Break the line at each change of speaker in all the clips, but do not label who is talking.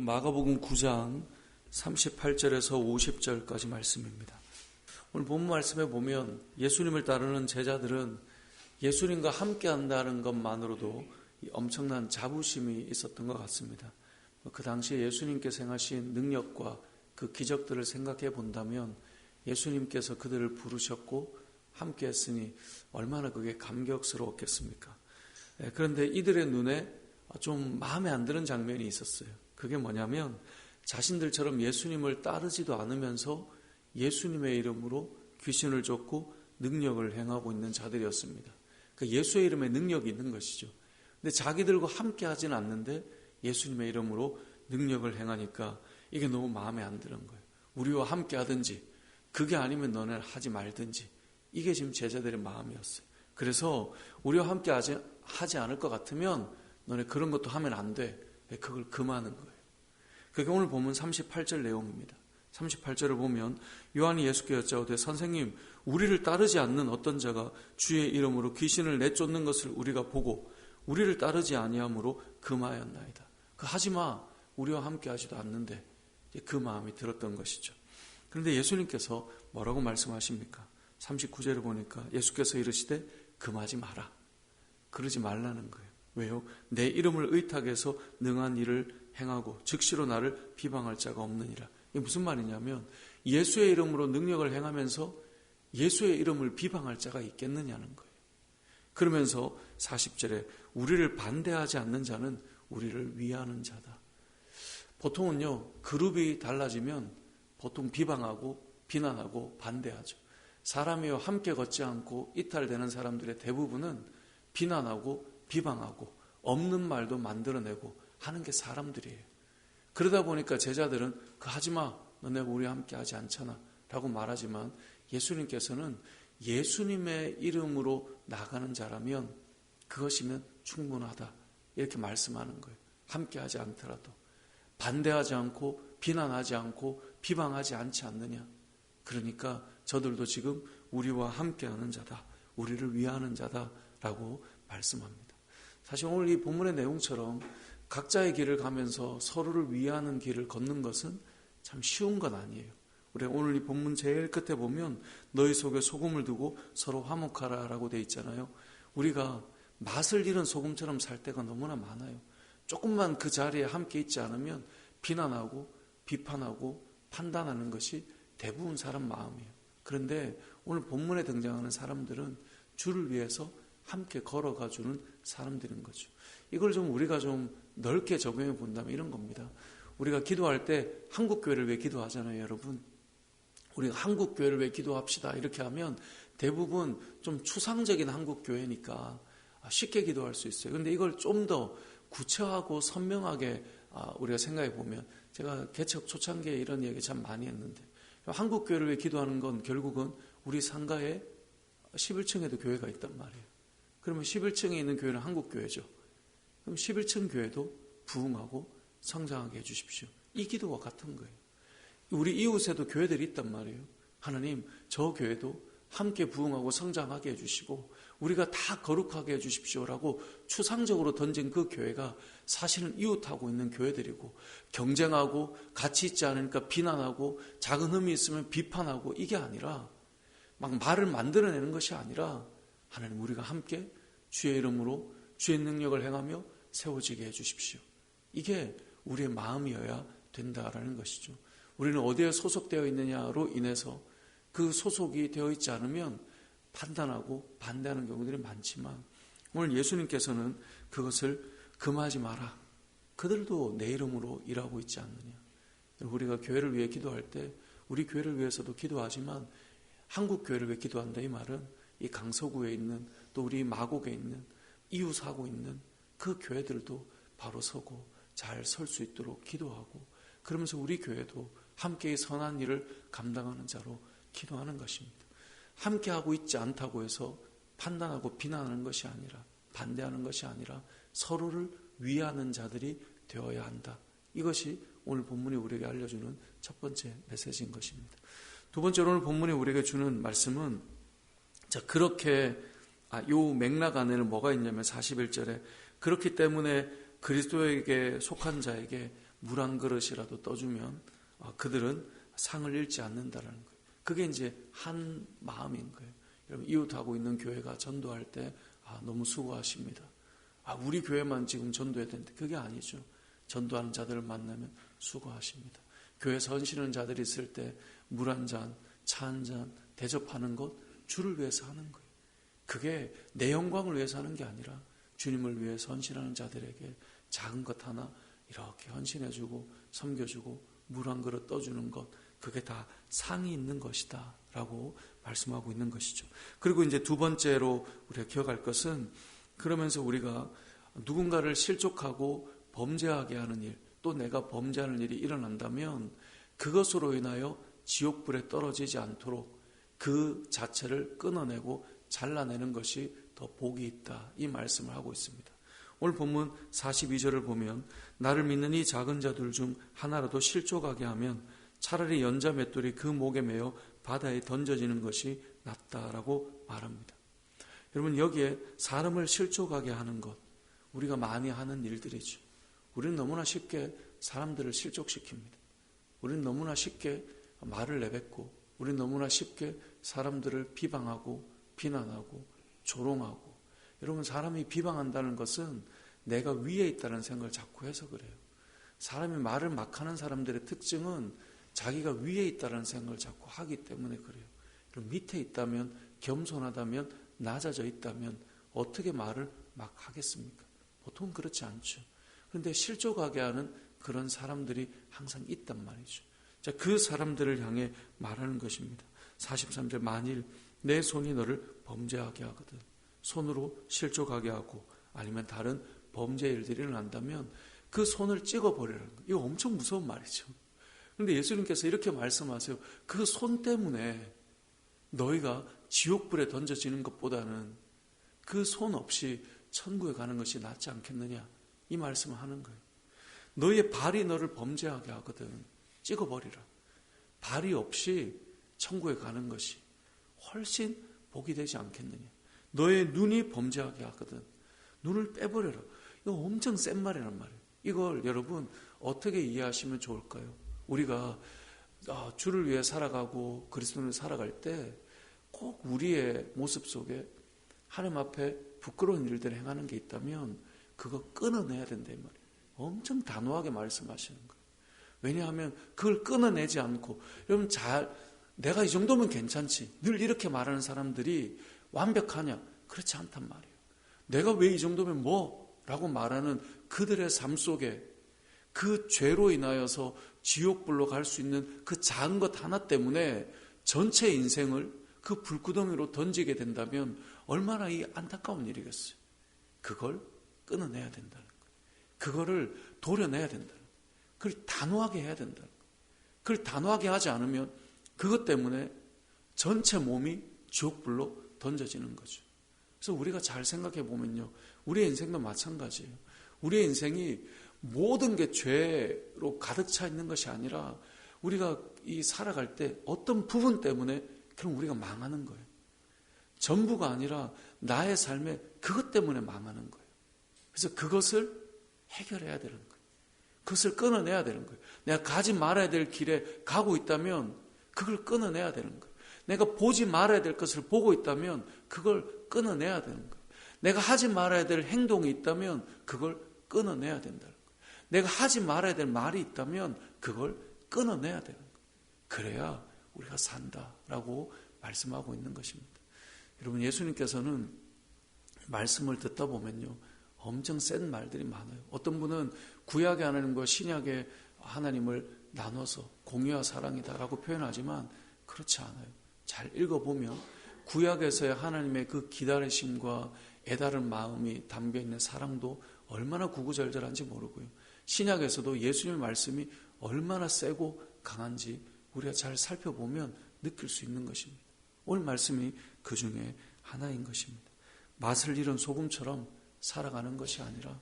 마가복음 9장 38절에서 50절까지 말씀입니다. 오늘 본문 말씀에 보면 예수님을 따르는 제자들은 예수님과 함께 한다는 것만으로도 엄청난 자부심이 있었던 것 같습니다. 그 당시에 예수님께서 행하신 능력과 그 기적들을 생각해 본다면 예수님께서 그들을 부르셨고 함께 했으니 얼마나 그게 감격스러웠겠습니까? 그런데 이들의 눈에 좀 마음에 안 드는 장면이 있었어요. 그게 뭐냐면 자신들처럼 예수님을 따르지도 않으면서 예수님의 이름으로 귀신을 쫓고 능력을 행하고 있는 자들이었습니다. 그 예수의 이름에 능력이 있는 것이죠. 근데 자기들과 함께 하진 않는데 예수님의 이름으로 능력을 행하니까 이게 너무 마음에 안 드는 거예요. 우리와 함께 하든지 그게 아니면 너네 하지 말든지, 이게 지금 제자들의 마음이었어요. 그래서 우리와 함께 하지 않을 것 같으면 너네 그런 것도 하면 안 돼. 그걸 금하는 거예요. 그게 오늘 보면 38절 내용입니다. 38절을 보면 요한이 예수께 여짜오되 선생님, 우리를 따르지 않는 어떤 자가 주의 이름으로 귀신을 내쫓는 것을 우리가 보고 우리를 따르지 아니함으로 금하였나이다. 하지마, 우리와 함께 하지도 않는데 그 마음이 들었던 것이죠. 그런데 예수님께서 뭐라고 말씀하십니까? 39절을 보니까 예수께서 이르시되 금하지 마라. 그러지 말라는 거예요. 왜요? 내 이름을 의탁해서 능한 일을 행하고 즉시로 나를 비방할 자가 없느니라. 이게 무슨 말이냐면 예수의 이름으로 능력을 행하면서 예수의 이름을 비방할 자가 있겠느냐는 거예요. 그러면서 40절에 우리를 반대하지 않는 자는 우리를 위하는 자다. 보통은요, 그룹이 달라지면 보통 비방하고 비난하고 반대하죠. 사람이와 함께 걷지 않고 이탈되는 사람들의 대부분은 비난하고 비방하고 없는 말도 만들어내고 하는 게 사람들이에요. 그러다 보니까 제자들은 그 하지마, 너네 우리와 함께 하지 않잖아 라고 말하지만 예수님께서는 예수님의 이름으로 나가는 자라면 그것이면 충분하다 이렇게 말씀하는 거예요. 함께 하지 않더라도 반대하지 않고 비난하지 않고 비방하지 않지 않느냐. 그러니까 저들도 지금 우리와 함께하는 자다, 우리를 위하는 자다라고 말씀합니다. 사실 오늘 이 본문의 내용처럼 각자의 길을 가면서 서로를 위하는 길을 걷는 것은 참 쉬운 건 아니에요. 우리 오늘 이 본문 제일 끝에 보면 너희 속에 소금을 두고 서로 화목하라라고 돼 있잖아요. 우리가 맛을 잃은 소금처럼 살 때가 너무나 많아요. 조금만 그 자리에 함께 있지 않으면 비난하고 비판하고 판단하는 것이 대부분 사람 마음이에요. 그런데 오늘 본문에 등장하는 사람들은 주를 위해서 함께 걸어가주는 사람들인 거죠. 이걸 좀 우리가 좀 넓게 적용해 본다면 이런 겁니다. 우리가 기도할 때 한국교회를 위해 기도하잖아요, 여러분. 우리가 한국교회를 위해 기도합시다 이렇게 하면 대부분 좀 추상적인 한국교회니까 쉽게 기도할 수 있어요. 그런데 이걸 좀 더 구체하고 선명하게 우리가 생각해 보면, 제가 개척 초창기에 이런 얘기 참 많이 했는데, 한국교회를 위해 기도하는 건 결국은 우리 상가에 11층에도 교회가 있단 말이에요. 그러면 11층에 있는 교회는 한국교회죠. 그럼 11층 교회도 부흥하고 성장하게 해주십시오. 이 기도와 같은 거예요. 우리 이웃에도 교회들이 있단 말이에요. 하나님, 저 교회도 함께 부흥하고 성장하게 해주시고 우리가 다 거룩하게 해주십시오라고 추상적으로 던진 그 교회가 사실은 이웃하고 있는 교회들이고, 경쟁하고 같이 있지 않으니까 비난하고 작은 흠이 있으면 비판하고, 이게 아니라 막 말을 만들어내는 것이 아니라 하나님, 우리가 함께 주의 이름으로 주의 능력을 행하며 세워지게 해주십시오. 이게 우리의 마음이어야 된다라는 것이죠. 우리는 어디에 소속되어 있느냐로 인해서 그 소속이 되어 있지 않으면 판단하고 반대하는 경우들이 많지만, 오늘 예수님께서는 그것을 금하지 마라. 그들도 내 이름으로 일하고 있지 않느냐. 우리가 교회를 위해 기도할 때 우리 교회를 위해서도 기도하지만 한국교회를 위해 기도한다, 이 말은 이 강서구에 있는 또 우리 마곡에 있는 이웃하고 있는 그 교회들도 바로 서고 잘 설 수 있도록 기도하고, 그러면서 우리 교회도 함께 선한 일을 감당하는 자로 기도하는 것입니다. 함께하고 있지 않다고 해서 판단하고 비난하는 것이 아니라, 반대하는 것이 아니라 서로를 위하는 자들이 되어야 한다. 이것이 오늘 본문이 우리에게 알려주는 첫 번째 메시지인 것입니다. 두 번째로 오늘 본문이 우리에게 주는 말씀은, 자, 그렇게 요 맥락 안에는 뭐가 있냐면 41절에 그렇기 때문에 그리스도에게 속한 자에게 물 한 그릇이라도 떠주면 그들은 상을 잃지 않는다라는 거예요. 그게 이제 한 마음인 거예요. 여러분, 이웃하고 있는 교회가 전도할 때 너무 수고하십니다. 우리 교회만 지금 전도해야 되는데 그게 아니죠. 전도하는 자들을 만나면 수고하십니다. 교회 선신하는 자들이 있을 때 물 한 잔, 차 한 잔 대접하는 것 주를 위해서 하는 거예요. 그게 내 영광을 위해서 하는 게 아니라 주님을 위해 헌신하는 자들에게 작은 것 하나 이렇게 헌신해주고 섬겨주고 물 한 그릇 떠주는 것, 그게 다 상이 있는 것이다 라고 말씀하고 있는 것이죠. 그리고 이제 두 번째로 우리가 기억할 것은, 그러면서 우리가 누군가를 실족하고 범죄하게 하는 일, 또 내가 범죄하는 일이 일어난다면 그것으로 인하여 지옥불에 떨어지지 않도록 그 자체를 끊어내고 잘라내는 것이 더 복이 있다, 이 말씀을 하고 있습니다. 오늘 본문 42절을 보면 나를 믿는 이 작은 자들 중 하나라도 실족하게 하면 차라리 연자 맷돌이 그 목에 매어 바다에 던져지는 것이 낫다라고 말합니다. 여러분, 여기에 사람을 실족하게 하는 것, 우리가 많이 하는 일들이죠. 우리는 너무나 쉽게 사람들을 실족시킵니다. 우리는 너무나 쉽게 말을 내뱉고, 우리는 너무나 쉽게 사람들을 비방하고 비난하고 조롱하고. 여러분, 사람이 비방한다는 것은 내가 위에 있다는 생각을 자꾸 해서 그래요. 사람이 말을 막 하는 사람들의 특징은 자기가 위에 있다는 생각을 자꾸 하기 때문에 그래요. 그럼 밑에 있다면, 겸손하다면, 낮아져 있다면 어떻게 말을 막 하겠습니까? 보통 그렇지 않죠. 그런데 실족하게 하는 그런 사람들이 항상 있단 말이죠. 자, 그 사람들을 향해 말하는 것입니다. 43절, 만일 내 손이 너를 범죄하게 하거든, 손으로 실족하게 하고 아니면 다른 범죄 일들이 일어난다면 그 손을 찍어버리라는 거예요. 이거 엄청 무서운 말이죠. 그런데 예수님께서 이렇게 말씀하세요. 그 손 때문에 너희가 지옥불에 던져지는 것보다는 그 손 없이 천국에 가는 것이 낫지 않겠느냐, 이 말씀을 하는 거예요. 너희의 발이 너를 범죄하게 하거든, 찍어버리라. 발이 없이 천국에 가는 것이 훨씬 복이 되지 않겠느냐. 너의 눈이 범죄하게 하거든, 눈을 빼버려라. 이거 엄청 센 말이란 말이에요. 이걸 여러분 어떻게 이해하시면 좋을까요? 우리가 주를 위해 살아가고 그리스도를 살아갈 때 꼭 우리의 모습 속에 하나님 앞에 부끄러운 일들을 행하는 게 있다면 그거 끊어내야 된다, 이 말이에요. 엄청 단호하게 말씀하시는 거예요. 왜냐하면 그걸 끊어내지 않고, 여러분, 내가 이 정도면 괜찮지, 늘 이렇게 말하는 사람들이 완벽하냐? 그렇지 않단 말이에요. 내가 왜 이 정도면 라고 말하는 그들의 삶 속에 그 죄로 인하여서 지옥불로 갈 수 있는 그 작은 것 하나 때문에 전체 인생을 그 불구덩이로 던지게 된다면 얼마나 이 안타까운 일이겠어요. 그걸 끊어내야 된다는 거예요. 그거를 도려내야 된다는 거예요. 그걸 단호하게 해야 된다는 거예요. 그걸 단호하게 하지 않으면 그것 때문에 전체 몸이 지옥불로 던져지는 거죠. 그래서 우리가 잘 생각해 보면요, 우리의 인생도 마찬가지예요. 우리의 인생이 모든 게 죄로 가득 차 있는 것이 아니라 우리가 이 살아갈 때 어떤 부분 때문에 그럼 우리가 망하는 거예요. 전부가 아니라 나의 삶에 그것 때문에 망하는 거예요. 그래서 그것을 해결해야 되는 거예요. 그것을 끊어내야 되는 거예요. 내가 가지 말아야 될 길에 가고 있다면 그걸 끊어내야 되는 거예요. 내가 보지 말아야 될 것을 보고 있다면 그걸 끊어내야 되는 거예요. 내가 하지 말아야 될 행동이 있다면 그걸 끊어내야 된다는 거예요. 내가 하지 말아야 될 말이 있다면 그걸 끊어내야 되는 거예요. 그래야 우리가 산다라고 말씀하고 있는 것입니다. 여러분, 예수님께서는 말씀을 듣다 보면요, 엄청 센 말들이 많아요. 어떤 분은 구약의 하나님과 신약의 하나님을 나눠서 공의와 사랑이다라고 표현하지만 그렇지 않아요. 잘 읽어보면 구약에서의 하나님의 그 기다리심과 애달은 마음이 담겨있는 사랑도 얼마나 구구절절한지 모르고요, 신약에서도 예수님의 말씀이 얼마나 세고 강한지 우리가 잘 살펴보면 느낄 수 있는 것입니다. 오늘 말씀이 그 중에 하나인 것입니다. 맛을 잃은 소금처럼 살아가는 것이 아니라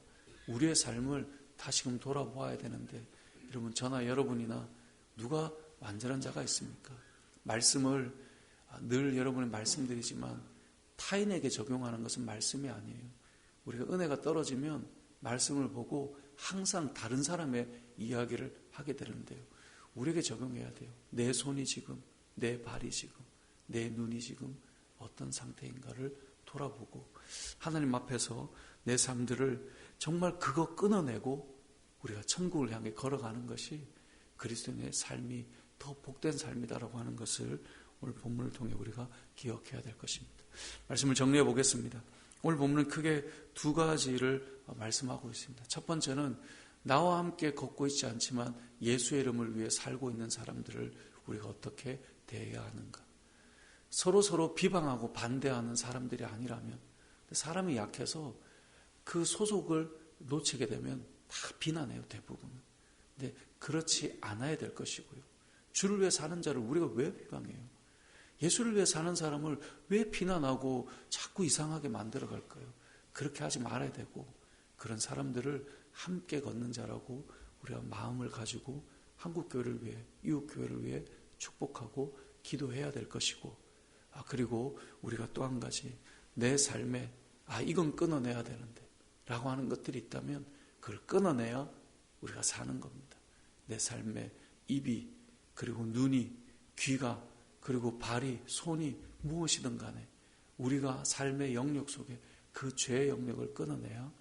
우리의 삶을 다시금 돌아보아야 되는데, 여러분, 저나 여러분이나 누가 완전한 자가 있습니까? 말씀을 늘 여러분이 말씀드리지만 타인에게 적용하는 것은 말씀이 아니에요. 우리가 은혜가 떨어지면 말씀을 보고 항상 다른 사람의 이야기를 하게 되는데요. 우리에게 적용해야 돼요. 내 손이 지금, 내 발이 지금, 내 눈이 지금 어떤 상태인가를 돌아보고 하나님 앞에서 내 삶들을 정말 그거 끊어내고 우리가 천국을 향해 걸어가는 것이 그리스도인의 삶이 더 복된 삶이다라고 하는 것을 오늘 본문을 통해 우리가 기억해야 될 것입니다. 말씀을 정리해 보겠습니다. 오늘 본문은 크게 두 가지를 말씀하고 있습니다. 첫 번째는 나와 함께 걷고 있지 않지만 예수의 이름을 위해 살고 있는 사람들을 우리가 어떻게 대해야 하는가. 서로 비방하고 반대하는 사람들이 아니라면, 사람이 약해서 그 소속을 놓치게 되면 다 비난해요, 대부분은. 근데 그렇지 않아야 될 것이고요. 주를 위해 사는 자를 우리가 왜 비방해요? 예수를 위해 사는 사람을 왜 비난하고 자꾸 이상하게 만들어갈까요? 그렇게 하지 말아야 되고, 그런 사람들을 함께 걷는 자라고 우리가 마음을 가지고 한국교회를 위해, 이웃교회를 위해 축복하고 기도해야 될 것이고, 그리고 우리가 또 한 가지 내 삶에 이건 끊어내야 되는데 라고 하는 것들이 있다면 그걸 끊어내야 우리가 사는 겁니다. 내 삶에 입이, 그리고 눈이, 귀가, 그리고 발이, 손이 무엇이든 간에 우리가 삶의 영역 속에 그 죄의 영역을 끊어내야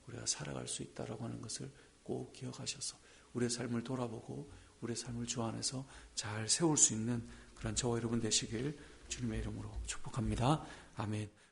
우리가 살아갈 수 있다라고 하는 것을 꼭 기억하셔서 우리의 삶을 돌아보고 우리의 삶을 주 안에서 잘 세울 수 있는 그런 저와 여러분 되시길 주님의 이름으로 축복합니다. 아멘.